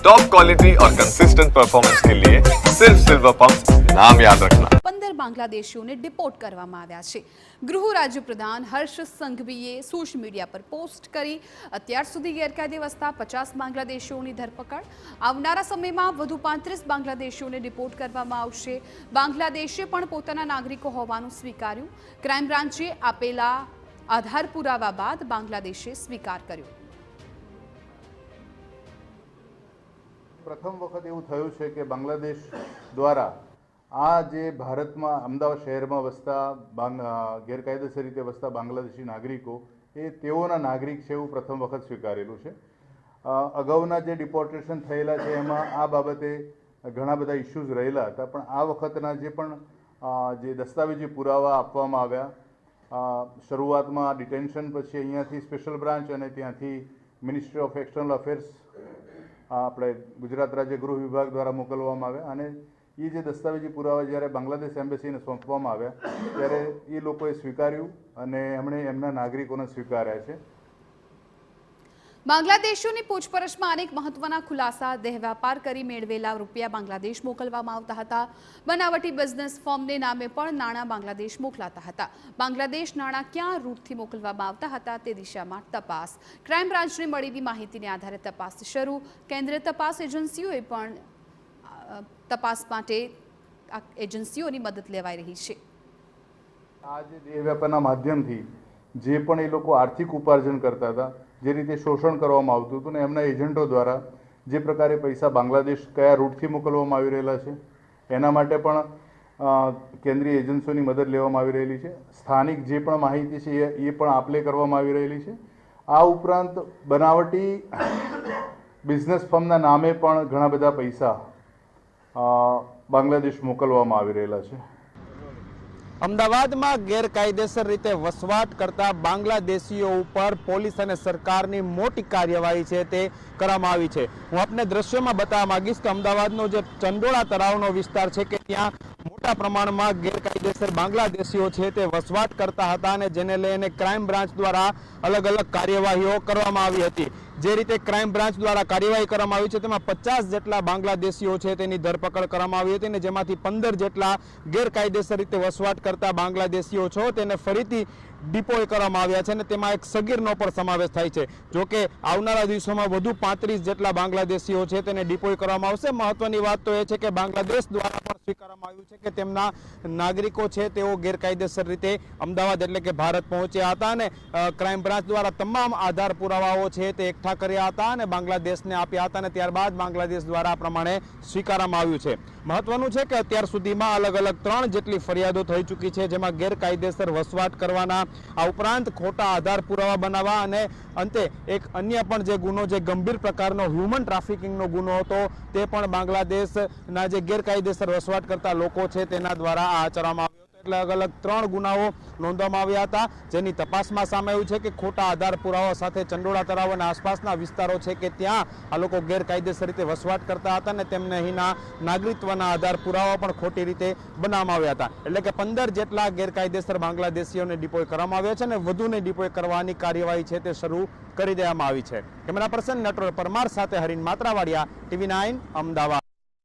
Top quality और consistent performance के लिए सिर्फ सिल्वर पंप नाम याद रखना। 15 બાંગ્લાદેશીઓને ડિપોર્ટ કરવામાં આવ્યા છે। ગૃહ રાજ્ય પ્રધાન હર્ષ સંઘવીએ સોશિયલ મીડિયા પર પોસ્ટ કરી અત્યાર સુધી ગેરકાયદે વસતા 50 બાંગ્લાદેશીઓની ધરપકડ, આવનારા સમયમાં વધુ 35 બાંગ્લાદેશીઓને ડિપોર્ટ કરવામાં આવશે। બાંગ્લાદેશે પણ પોતાના નાગરિકો હોવાનું સ્વીકાર્યું। ક્રાઇમ બ્રાન્ચે આપેલા આધાર પુરાવા બાદ બાંગ્લાદેશે સ્વીકાર કર્યો। પ્રથમ વખત એવું થયું છે કે બાંગ્લાદેશ દ્વારા આ જે ભારતમાં અમદાવાદ શહેરમાં વસતા ગેરકાયદેસર રીતે વસતા બાંગ્લાદેશી નાગરિકો એ તેઓના નાગરિક છે એવું પ્રથમ વખત સ્વીકારેલું છે। અગાઉના જે ડિપોર્ટેશન થયેલા છે એમાં આ બાબતે ઘણા બધા ઇસ્યુઝ રહેલા હતા, પણ આ વખતના જે દસ્તાવેજી પુરાવા આપવામાં આવ્યા, શરૂઆતમાં ડિટેન્શન, પછી અહીંયાથી સ્પેશિયલ બ્રાન્ચ અને ત્યાંથી મિનિસ્ટ્રી ઓફ એક્સટર્નલ અફેર્સ આપણે ગુજરાત રાજ્ય ગૃહ વિભાગ દ્વારા મોકલવામાં આવ્યા અને એ જે દસ્તાવેજી પુરાવા જ્યારે બાંગ્લાદેશ એમ્બેસીને સોંપવામાં આવ્યા ત્યારે એ લોકોએ સ્વીકાર્યું અને એમણે એમના નાગરિકોને સ્વીકાર્યા છે। બાંગ્લાદેશીઓની પૂછપરછમાં અનેક મહત્વના ખુલાસા, દેહ વેપાર કરી મેળવેલા રૂપિયા બાંગ્લાદેશ મોકલવામાં આવતા હતા। બનાવટી બિઝનેસ ફર્મને નામે પણ નાણાં બાંગ્લાદેશ મોકલાતા હતા। બાંગ્લાદેશ નાણાં ક્યાં રૂટથી મોકલવામાં આવતા હતા તે દિશામાં તપાસ। ક્રાઇમ બ્રાન્ચને મળેલી માહિતીને આધારે તપાસ શરૂ। કેન્દ્રીય તપાસ એજન્સીઓએ પણ તપાસ માટે એજન્સીઓની મદદ લેવાઈ રહી છે। આ જે દેહ વેપારના માધ્યમથી જે પણ એ લોકો આર્થિક ઉપાર્જન કરતા હતા, જે રીતે શોષણ કરવામાં આવતું હતું ને એમના એજન્ટો દ્વારા જે પ્રકારે પૈસા બાંગ્લાદેશ કયા રૂટથી મોકલવામાં આવી રહેલા છે એના માટે પણ કેન્દ્રીય એજન્સીઓની મદદ લેવામાં આવી રહેલી છે। સ્થાનિક જે પણ માહિતી છે એ પણ આપલે કરવામાં આવી રહેલી છે। આ ઉપરાંત બનાવટી બિઝનેસ ફર્મના નામે પણ ઘણા બધા પૈસા બાંગ્લાદેશ મોકલવામાં આવી રહેલા છે। અમદાવાદમાં ગેરકાયદેસર રીતે વસવાટ કરતા બાંગ્લાદેશીઓ ઉપર પોલીસ અને સરકારની મોટી કાર્યવાહી છે તે કરવામાં આવી છે। હું આપને દ્રશ્યોમાં બતાવવા માંગીશ કે અમદાવાદનો જે ચંડોળા તળાવનો વિસ્તાર છે કે ત્યાં મોટા પ્રમાણમાં ગેરકાયદેસર બાંગ્લાદેશીઓ છે તે વસવાટ કરતા હતા અને જેને લઈને ક્રાઇમ બ્રાન્ચ દ્વારા અલગ અલગ કાર્યવાહીઓ કરવામાં આવી હતી। જે રીતે ક્રાઇમ બ્રાન્ચ દ્વારા કાર્યવાહી કરવામાં આવી છે તેમાં 50 જેટલા બાંગ્લાદેશીઓ છે તેની ધરપકડ કરવામાં આવી હતી અને જેમાંથી 15 જેટલા ગેરકાયદેસર રીતે વસવાટ કરતા બાંગ્લાદેશીઓ છો તેને ફરીથી ડિપોય કરવામાં આવ્યા છે અને તેમાં એક સગીરનો પણ સમાવેશ થાય છે। જો કે આવનારા દિવસોમાં વધુ 35 જેટલા બાંગ્લાદેશીઓ છે તેને ડિપોય કરવામાં આવશે। મહત્વની વાત તો એ છે કે બાંગ્લાદેશ દ્વારા પણ સ્વીકારવામાં આવ્યું છે કે તેમના નાગરિકો છે તેઓ ગેરકાયદેસર રીતે અમદાવાદ એટલે કે ભારત પહોંચ્યા હતા અને ક્રાઇમ બ્રાન્ચ દ્વારા તમામ આધાર પુરાવાઓ છે તે એકઠા કર્યા હતા અને બાંગ્લાદેશને આપ્યા હતા અને ત્યારબાદ બાંગ્લાદેશ દ્વારા આ પ્રમાણે સ્વીકારવામાં આવ્યું છે। મહત્વનું છે કે અત્યાર સુધીમાં અલગ અલગ 3 જેટલી ફરિયાદો થઈ ચૂકી છે, જેમાં ગેરકાયદેસર વસવાટ કરવાના, આ ઉપરાંત ખોટા આધાર પુરાવા બનાવવા અને અંતે એક અન્ય પણ જે ગુનો, જે ગંભીર પ્રકારનો હ્યુમન ટ્રાફિકિંગનો ગુનો હતો તે પણ બાંગ્લાદેશના જે ગેરકાયદેસર વસવાટ કરતા લોકો છે તેના દ્વારા આચરવામાં આવ્યો હતો। એટલે અલગ અલગ 3 ગુનાઓ નોંધવામાં આવ્યા હતા, જેની તપાસમાં સામે આવ્યું છે કે ખોટા આધાર પુરાવા સાથે ચંડોળા તળાવ અને આસપાસના વિસ્તારો છે કે ત્યાં આ લોકો ગેરકાયદેસર રીતે વસવાટ કરતા હતા અને તેમને અહીંના નાગરિકત્વના આધાર પુરાવા પણ ખોટી રીતે બનાવવામાં આવ્યા હતા। એટલે કે 15 જેટલા ગેરકાયદેસર બાંગ્લાદેશીઓને ડિપોય કરવામાં આવ્યા છે અને વધુને ડિપોય કરવાની કાર્યવાહી છે તે શરૂ કરી દેવામાં આવી છે। કેમેરા પર્સન નટવર પરમાર સાથે હરીન માત્રાવાડિયા, TV9 અમદાવાદ।